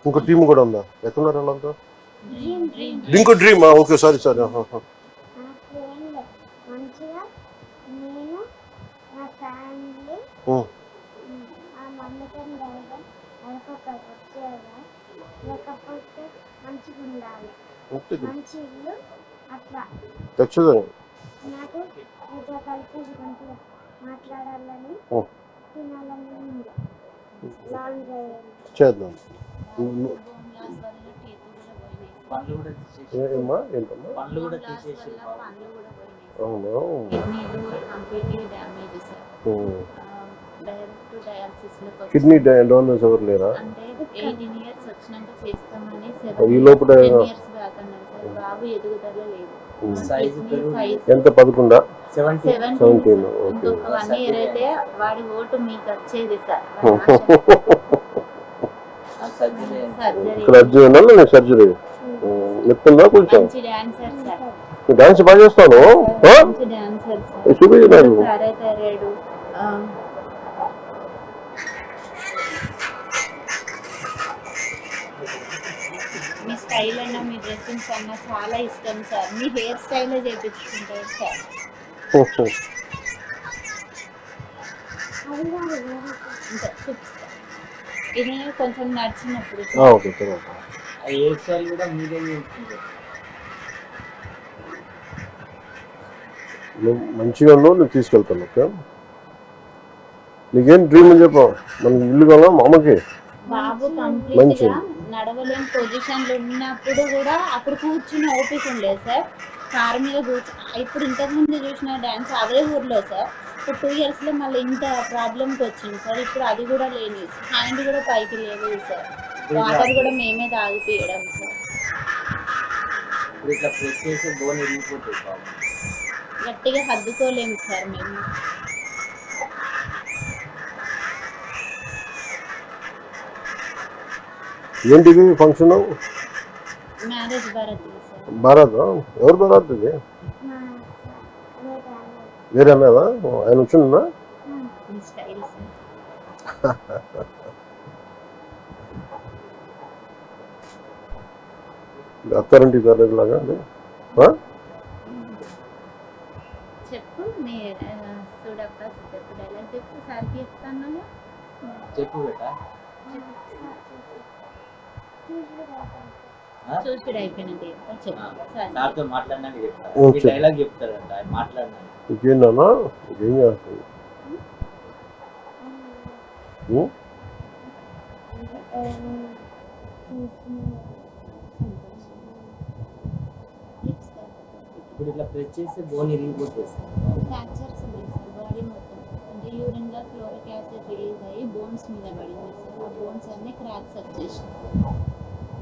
ఇంకో టీం కూడా ఉందా? ఎక్కడున్నారు వాళ్ళంతా? ఇంకో డ్రీమ్. Okay, sorry sorry. మంచిగా నేను నా ఫ్యామిలీ ఆ మమ్మీతో వచ్చేదా, లేకపోతే మంచిగా ఉండాలి, మంచి ఇల్లు అట్లా నాకు మీతో కలిసి మాట్లాడాలని తినాలని ఉంది. లాంగ్ చేద్దాం. కిడ్నీ డోనర్స్ ఎవరు లేరా? అంటే 18 years వచ్చినాక చేస్తామని ఈ లోపల 10 years బ్యాక్ అన్నారు సార్. బాబు ఎదుగుదల లేదు. ఎంత? 11, 17. ఇంకొక 1 year అయితే వాడి ఓటు మీకు వచ్చేది సార్. సర్జరీ చెప్తుందా? కొంచెం డాన్సర్ సార్. డాన్స్ బాగా చేస్తాను. డాన్సర్ చూపించారు. థైరాయిడ్ మీ స్టైల్ అన్నా మీ డ్రెస్సింగ్స్ అన్నా చాలా ఇష్టం సార్. మీ హెయిర్ స్టైల్ చేయించుకుంటారు సార్. ఇది కొంచెం నడిచినప్పుడు మంచిగా నువ్వు తీసుకెళ్తాను. ఓకే, నీకేం డ్రీమ్ అని చెప్పావు? మనకి ఇల్లు కావాలా మా అమ్మకి? బాబు కంప్లీట్ గా నడవలేని పొజిషన్ లో ఉన్నప్పుడు కూడా అప్పుడు కూర్చుని ఓపిక ఉండలేదు సార్. కారు మీద ఇప్పుడు ఇంతకు ముందు చూసిన డాన్స్ అదే ఊర్లో సార్. ఇప్పుడు 2 years లో మళ్ళీ ఇంత ప్రాబ్లంకి వచ్చింది సార్. ఇప్పుడు అది కూడా లేని, హ్యాండ్ కూడా పైకి లేదు సార్. వాటర్ కూడా మేమే తాగిపియడం సార్. గట్టిగా హద్దుకోలేము సార్ మేము. ఏంటిది function? Marriage Bharat sir. Bharat? ఎవరు భరత్? ఇది వేరే అన్నదా? ఆయన వచ్చిందా? అత్తారింటికి కాలేదు లాగా అది. చెప్పు మీ చూడప్ప చెప్పు, డైలాగ్ చెప్పు. సార్కి చెప్తాను చెప్పు బేటా. చూసుడు అయిపోయినట్టు చెప్పు. మాట్లాడినాక డైలాగ్ చెప్తాడంట. మాట్లాడినా ఇంకేందన్నా? ఇంకేం చేస్తుంది? ఇప్పుడు ఇట్లా ప్రెస్ చేస్తే బోన్ ఇరిగిపోతుంది. ఫ్రాక్చర్స్ ఉన్నాయి సార్ బాడీ మొత్తం. అంటే యూరిన్గా ఫ్లోరిక్ యాసిడ్ రిలీజ్ అయ్యి బోన్స్ మీద పడింది సార్. ఆ బోన్స్ అన్నీ క్రాక్స్ వచ్చేసాయి.